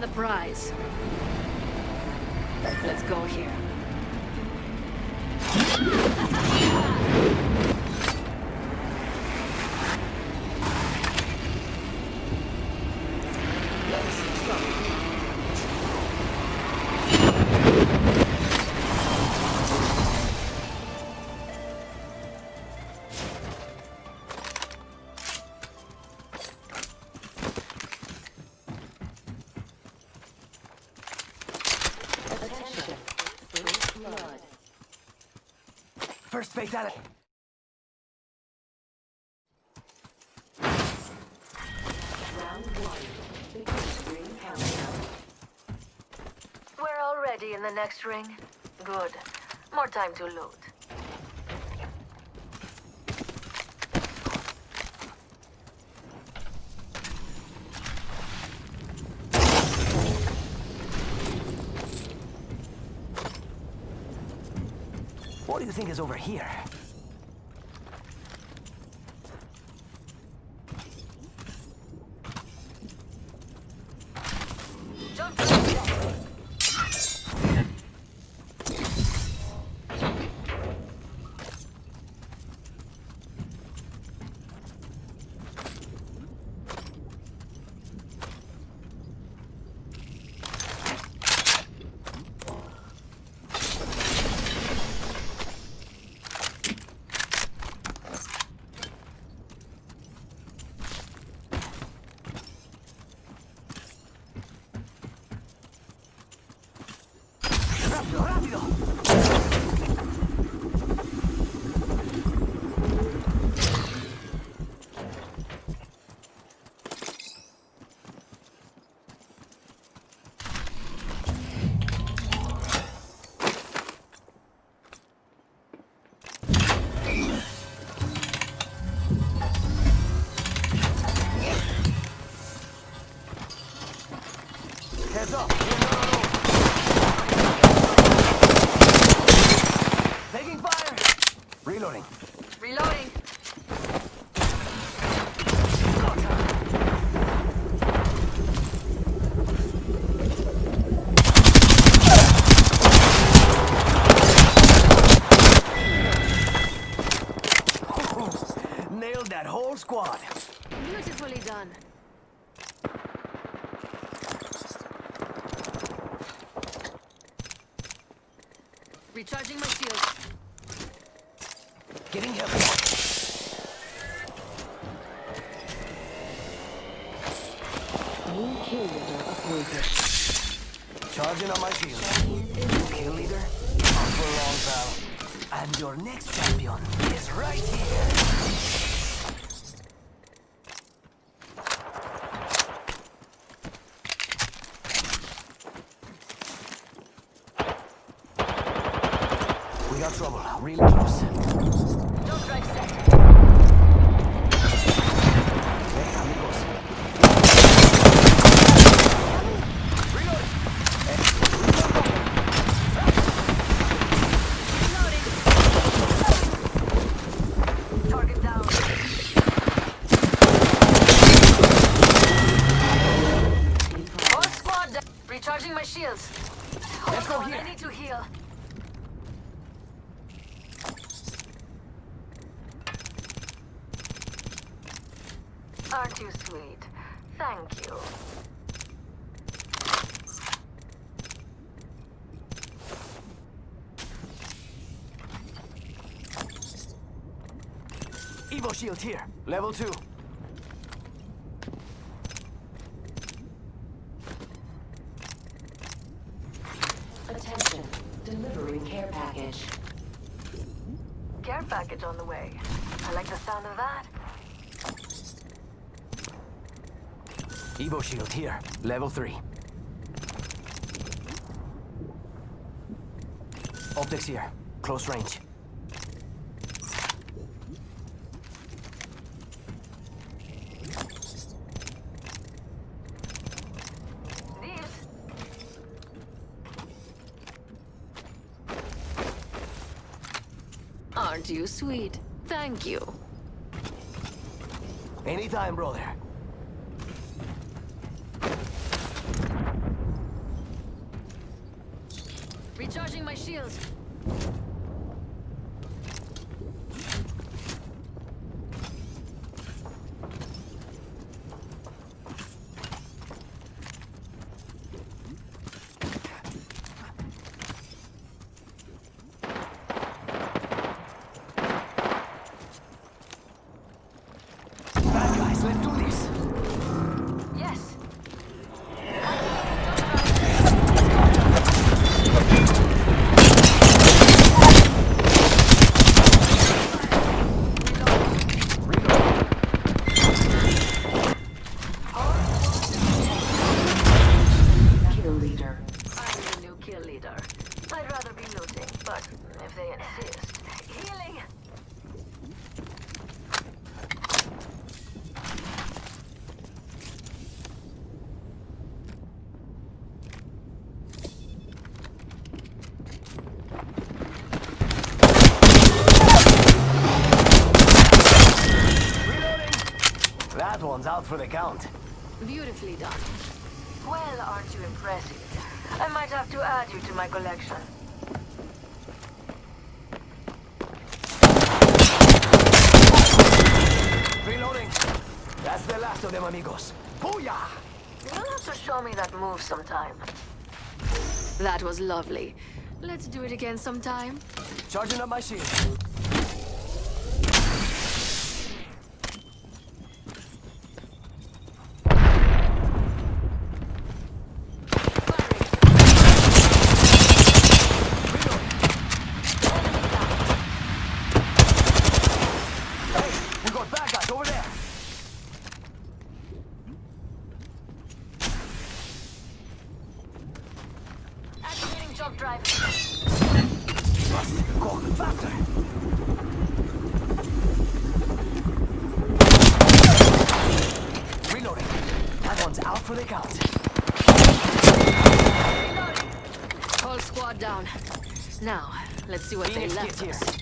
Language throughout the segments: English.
on the prize. Let's go here. First fatality. Round one. Begin ring countdown. We're already in the next ring. Good. More time to loot. What do you think is over here? Jump to the deck. ¡Rápido, rápido! Heads up! Taking fire! Reloading. Reloading. Nailed that whole squad. Beautifully done. Recharging my shield. Getting help. New kill leader appointed. Charging on my shield. Kill leader? Not for long, pal. And your next champion is right here. We got trouble. Really close. Don't drive set. Hey, amigos. Reloading. Reloading. Target down. All squad down. Recharging my shields. Let's go Hold on, here. I need to heal. Aren't you sweet? Thank you. Evo shield here. Level 2. Attention. Delivering care package. Care package on the way. I like the sound of that. Evo shield here. Level 3. Optics here. Close range. These. Aren't you sweet? Thank you. Anytime, brother. Recharging my shields. Bad guys, let's do this. Yes. Kill leader. I'm the new kill leader. I'd rather be looting, but if they insist, healing. Reloading. That one's out for the count. Beautifully done. Well, aren't you impressive? I might have to add you to my collection. Reloading. That's the last of them, amigos. Booyah! You'll have to show me that move sometime. That was lovely. Let's do it again sometime. Charging up my shield. Hey, we got bad guys over there. Activating jump drive. Go faster. Reloading. That one's out for the count. Whole squad down. Now, let's see what they Phoenix left kit us. here.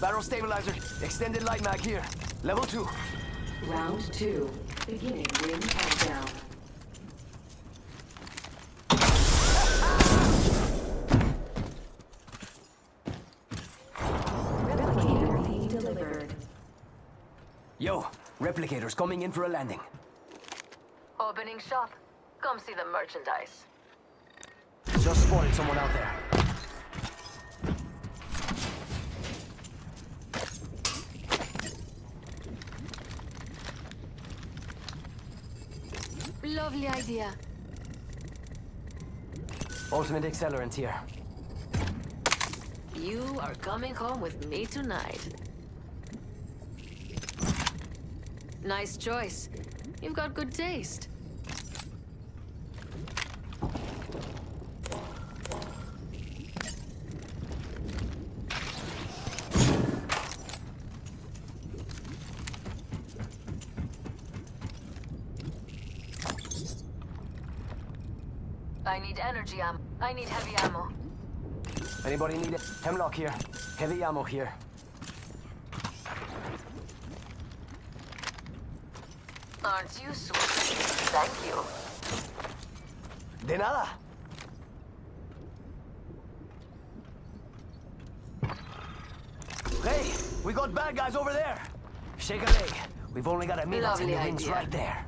Barrel stabilizer. Extended light mag here. Level 2. Round 2. Beginning ring countdown. Replicator being delivered. Yo, replicators coming in for a landing. Opening shop. Come see the merchandise. Just spotted someone out there. Lovely idea. Ultimate accelerant here. You are coming home with me tonight. Nice choice. You've got good taste. I need energy ammo. I need heavy ammo. Anybody need it? Hemlock here. Heavy ammo here. Aren't you sweet? Thank you. De nada. Hey, we got bad guys over there. Shake a leg. We've only got a minute and Lovely the ring's idea. right there.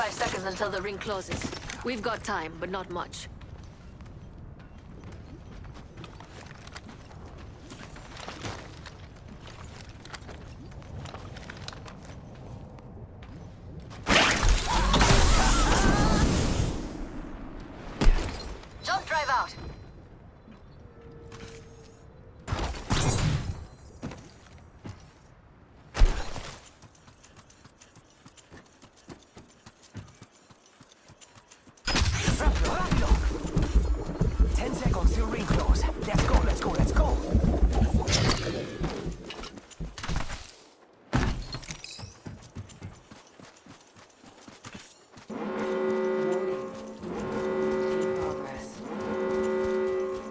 Seconds until the ring closes. We've got time, but not much. Jump drive out. Rápido, rápido.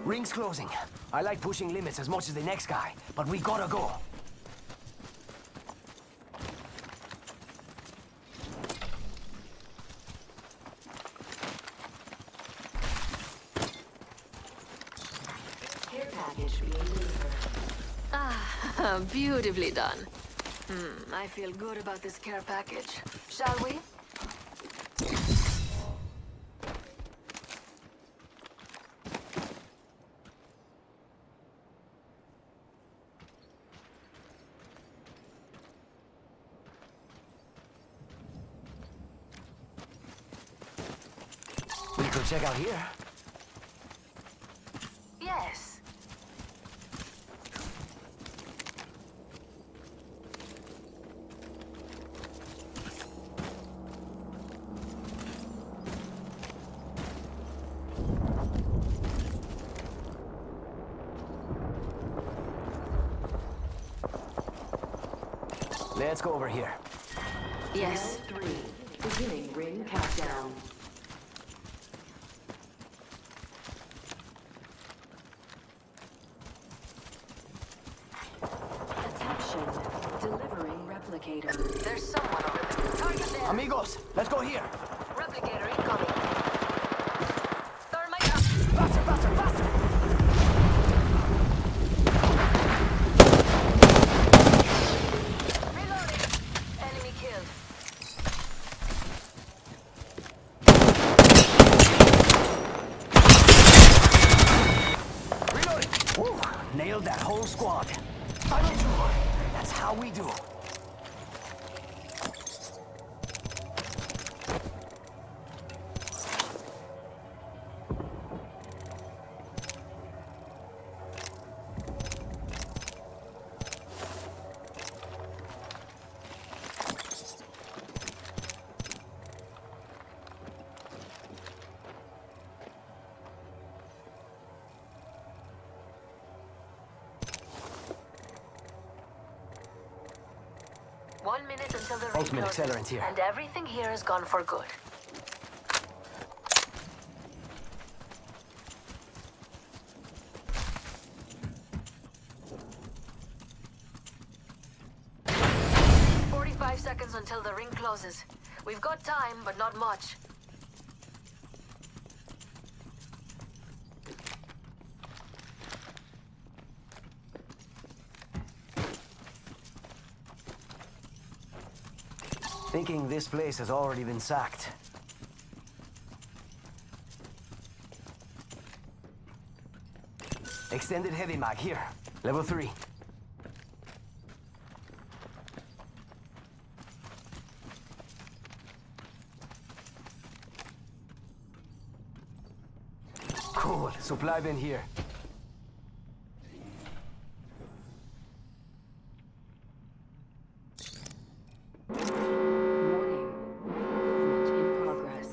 Ring's closing. I like pushing limits as much as the next guy, but we gotta go. Care package being delivered. Ah, beautifully done. I feel good about this care package. Shall we? We could check out here. Yes. Let's go over here. Yes. Round 3. Beginning ring countdown. Attention. Delivering replicator. There's someone over there. Target there. Amigos, let's go here. Replicator incoming. Thermite up. Faster, faster, faster! Reloading. Enemy killed. Reloading! Woo! Nailed that whole squad. Final two. That's how we do. One minute until the ring Ultimate closes, accelerant here. and everything here is gone for good. Seconds until the ring closes. We've got time, but not much. Thinking this place has already been sacked. Extended heavy mag here. Level 3. Cool. Supply bin here. Warning. Movement in progress.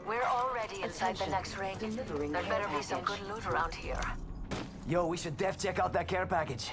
We're already inside the Attention. next ring. Delivering There care better be some good package. loot around here. Yo, we should def check out that care package.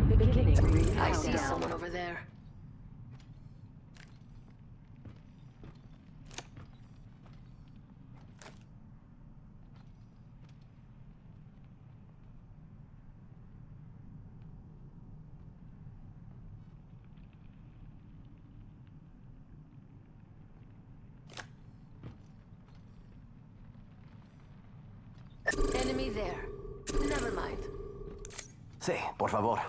Beginning ring I see countdown. someone over there. Enemy there. Never mind. Sí, por favor.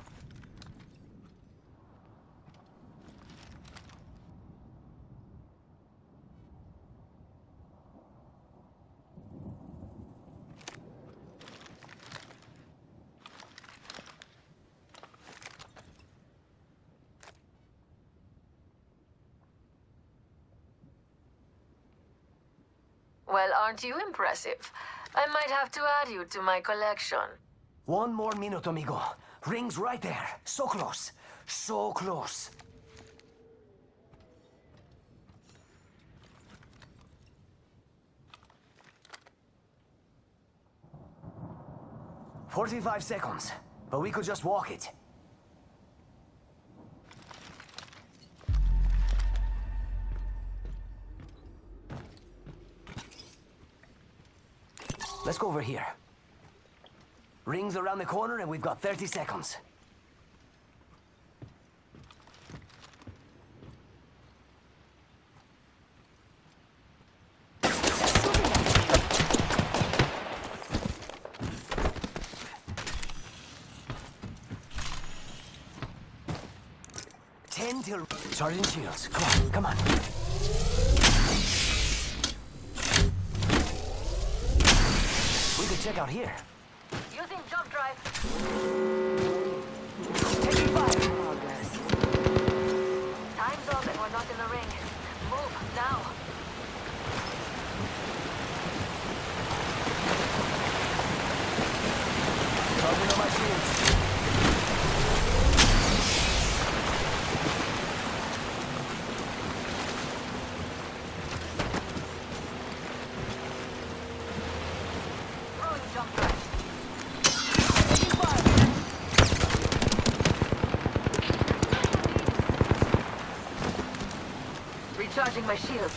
Well, aren't you impressive? I might have to add you to my collection. One more minute, amigo. Ring's right there. So close. So close. $45 seconds, but we could just walk it. Let's go over here. Ring's around the corner and we've got 30 seconds. Sergeant Shields, come on, come on. We could check out here. Using jump drive. Taking fire. Progress. Time's up and we're not in the ring. Move, now. Charging on my shields. Throwing jump drive. Taking fire. Recharging my shields.